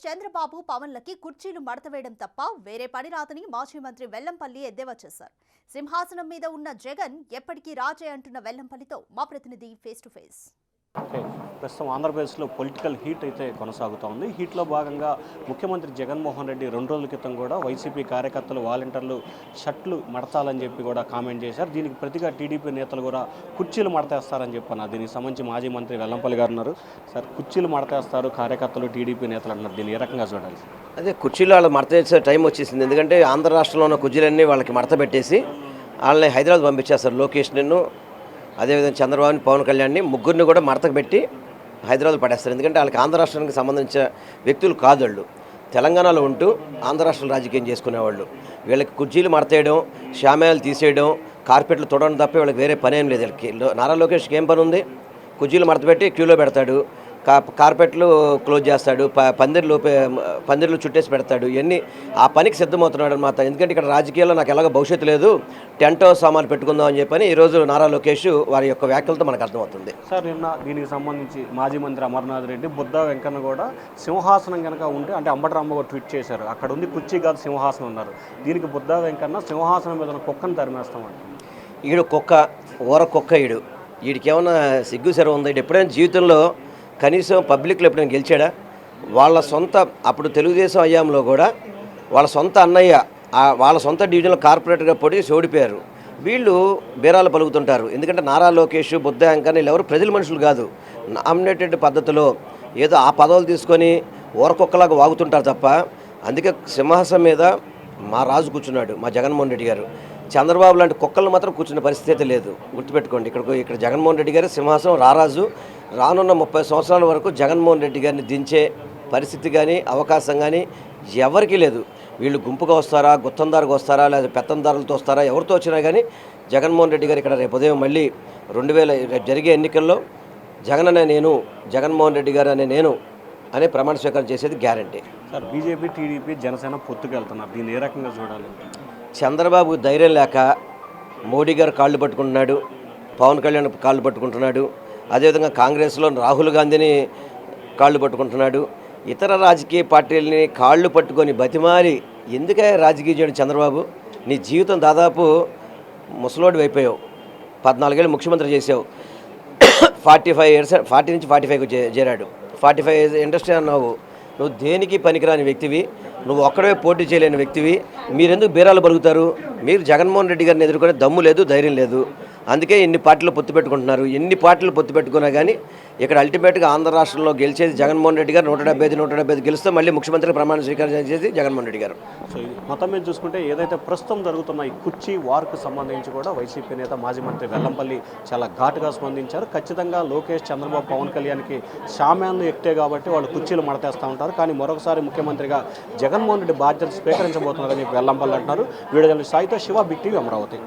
చంద్రబాబు పవన్లకి కుర్చీలు మడతవేయడం తప్ప వేరే పని రాదని మాజీ మంత్రి వెల్లంపల్లి ఎద్దేవా చేశారు. సింహాసనం మీద ఉన్న జగన్ ఎప్పటికీ రాజే అంటున్న వెల్లంపల్లితో మా ప్రతినిధి ఫేస్ టు ఫేస్. ప్రస్తుతం ఆంధ్రప్రదేశ్లో పొలిటికల్ హీట్ అయితే కొనసాగుతూ ఉంది. హీట్లో భాగంగా ముఖ్యమంత్రి జగన్మోహన్ రెడ్డి 2 రోజుల క్రితం కూడా వైసీపీ కార్యకర్తలు వాలంటీర్లు షర్ట్లు మడతాలని చెప్పి కూడా కామెంట్ చేశారు. దీనికి ప్రతిగా టీడీపీ నేతలు కూడా కుర్చీలు మడతేస్తారని చెప్పన్నారు. దీనికి సంబంధించి మాజీ మంత్రి వెల్లంపల్లి గారు ఉన్నారు. సార్, కుర్చీలు మడతేస్తారు కార్యకర్తలు టీడీపీ నేతలు అన్నారు. దీన్ని ఏ రకంగా చూడాలి? అదే కుర్చీలు వాళ్ళు మడత వేసే టైం వచ్చేసింది. ఎందుకంటే ఆంధ్ర రాష్ట్రంలో ఉన్న కుర్చీలన్నీ వాళ్ళకి మడత పెట్టేసి వాళ్ళని హైదరాబాద్ పంపించేస్తారు. లోకేష్ నిన్ను అదేవిధంగా చంద్రబాబుని పవన్ కళ్యాణ్ని ముగ్గురిని కూడా మడతకు పెట్టి హైదరాబాద్ పడేస్తారు. ఎందుకంటే వాళ్ళకి ఆంధ్ర రాష్ట్రానికి సంబంధించిన వ్యక్తులు కాదు. వాళ్ళు తెలంగాణలో ఉంటూ ఆంధ్ర రాష్ట్రం రాజకీయం చేసుకునేవాళ్ళు. వీళ్ళకి కుర్చీలు మడతేయడం, షామేలు తీసేయడం, కార్పెట్లు తొడడం తప్ప వీళ్ళకి వేరే పని ఏం లేదు. వీళ్ళకి నారా లోకేష్కి ఏం పని ఉంది? కుర్చీలు మడత పెట్టి క్యూలో పెడతాడు, కార్పెట్లు క్లోజ్ చేస్తాడు, పందిర్లు చుట్టేసి పెడతాడు. ఇవన్నీ ఆ పనికి సిద్ధమవుతున్నాడు అన్నమాట. ఎందుకంటే ఇక్కడ రాజకీయాల్లో నాకు ఎలాగో భవిష్యత్తు లేదు, టెంట్ హౌస్ సామాన్లు పెట్టుకుందాం అని చెప్పని ఈరోజు నారా లోకేష్ వారి యొక్క వ్యాఖ్యలతో మనకు అర్థమవుతుంది. సార్, నిన్న దీనికి సంబంధించి మాజీ మంత్రి అమర్నాథ్ రెడ్డి, బుద్ధా వెంకన్న కూడా సింహాసనం కనుక ఉంటే అంటే అంబటరాంబ ట్వీట్ చేశారు, అక్కడ ఉంది కుర్చీ కాదు సింహాసనం ఉన్నారు. దీనికి బుద్ధా వెంకన్న సింహాసనం మీద ఉన్న కుక్కను తరిమేస్తామంట. ఈడు కుక్క, ఊర కుక్క. వీడికి ఏమన్నా సిగ్గు సెరవు ఉంది? ఈడు ఎప్పుడైనా జీవితంలో కనీసం పబ్లిక్లో ఎప్పుడైనా గెలిచాడా? వాళ్ళ సొంత అప్పుడు తెలుగుదేశం అయ్యాంలో కూడా వాళ్ళ సొంత అన్నయ్య వాళ్ళ సొంత డివిజన్లో కార్పొరేటర్గా పోటీ ఓడిపోయారు. వీళ్ళు బీరాలు పలుకుతుంటారు. ఎందుకంటే నారా లోకేష్, బుద్ధ వెంకన్న వీళ్ళు ఎవరు ప్రజల మనుషులు కాదు. నామినేటెడ్ పద్ధతిలో ఏదో ఆ పదవులు తీసుకొని ఊరకొక్కలాగా వాగుతుంటారు తప్ప. అందుకే సింహాసనం మీద మా రాజు కూర్చున్నాడు, మా జగన్మోహన్ రెడ్డి గారు. చంద్రబాబు లాంటి కుక్కలు మాత్రం కూర్చున్న పరిస్థితి లేదు. గుర్తుపెట్టుకోండి, ఇక్కడ జగన్మోహన్ రెడ్డి గారు సింహాసనం రారాజు. రానున్న 30 సంవత్సరాల వరకు జగన్మోహన్ రెడ్డి గారిని దించే పరిస్థితి కానీ అవకాశం కానీ ఎవరికీ లేదు. వీళ్ళు గుంపుగా వస్తారా, గుత్తందారుగా వస్తారా, లేదా పెత్తందారులతో వస్తారా, ఎవరితో వచ్చినా కానీ జగన్మోహన్ రెడ్డి గారు ఇక్కడ రేపు ఉదయం మళ్ళీ 2000 జరిగే ఎన్నికల్లో జగన్ అనే నేను, జగన్మోహన్ రెడ్డి గారు అనే నేను అనే ప్రమాణ స్వీకారం చేసేది guarantee. Sir, BJP, TDP, Janasena పొత్తుకెళ్తున్నారు. దీన్ని ఏ రకంగా చూడాలి? చంద్రబాబు ధైర్యం లేక మోడీ గారు కాళ్ళు పట్టుకుంటున్నాడు, పవన్ కళ్యాణ్ కాళ్ళు పట్టుకుంటున్నాడు, అదేవిధంగా కాంగ్రెస్లో రాహుల్ గాంధీని కాళ్ళు పట్టుకుంటున్నాడు. ఇతర రాజకీయ పార్టీలని కాళ్ళు పట్టుకొని బతిమాలి ఎందుకే రాజకీయం చేయడం? చంద్రబాబు, నీ జీవితం దాదాపు ముసలోడు అయిపోయావు. 14 ఏళ్ళు ముఖ్యమంత్రి చేసావు. 45 ఇయర్స్, 40 నుంచి 45కు చేరాడు. 45 ఇండస్ట్రీ అన్నావు. నువ్వు దేనికి పనికిరాని వ్యక్తివి, నువ్వు ఒక్కడే పోటీ చేయలేని వ్యక్తివి. మీరెందుకు బీరాలు పలుకుతారు? మీరు జగన్మోహన్ రెడ్డి గారిని ఎదుర్కొనే దమ్ము లేదు, ధైర్యం లేదు. అందుకే ఎన్ని పార్టీలు పొత్తు పెట్టుకుంటున్నారు. ఎన్ని పార్టీలు పొత్తు పెట్టుకున్నా కానీ ఇక్కడ అల్టిమేట్గా ఆంధ్ర రాష్ట్రంలో గెలిచేది జగన్మోహన్ రెడ్డి గారు. 175 గెలిస్తే మళ్ళీ ముఖ్యమంత్రి ప్రమాణ స్వీకారం చేసేది జగన్మోహన్ రెడ్డి గారు. సో మొత్తం మీద చూసుకుంటే ఏదైతే ప్రస్తుతం జరుగుతున్న ఈ కుర్చీ వార్కు సంబంధించి కూడా వైసీపీ నేత మాజీ మంత్రి వెల్లంపల్లి చాలా ఘాటుగా స్పందించారు. ఖచ్చితంగా లోకేష్, చంద్రబాబు, పవన్ కళ్యాణ్కి షామ్యాన్లు ఎక్కితే కాబట్టి వాళ్ళు కుర్చీలు మడతేస్తూ ఉంటారు. కానీ మరొకసారి ముఖ్యమంత్రిగా జగన్మోహన్ రెడ్డి బాధ్యత స్వీకరించబోతున్నారని వెల్లంపల్లి అంటున్నారు. వీడియో సాయితో శివ, బిగ్ టీవీ, అమరావతి.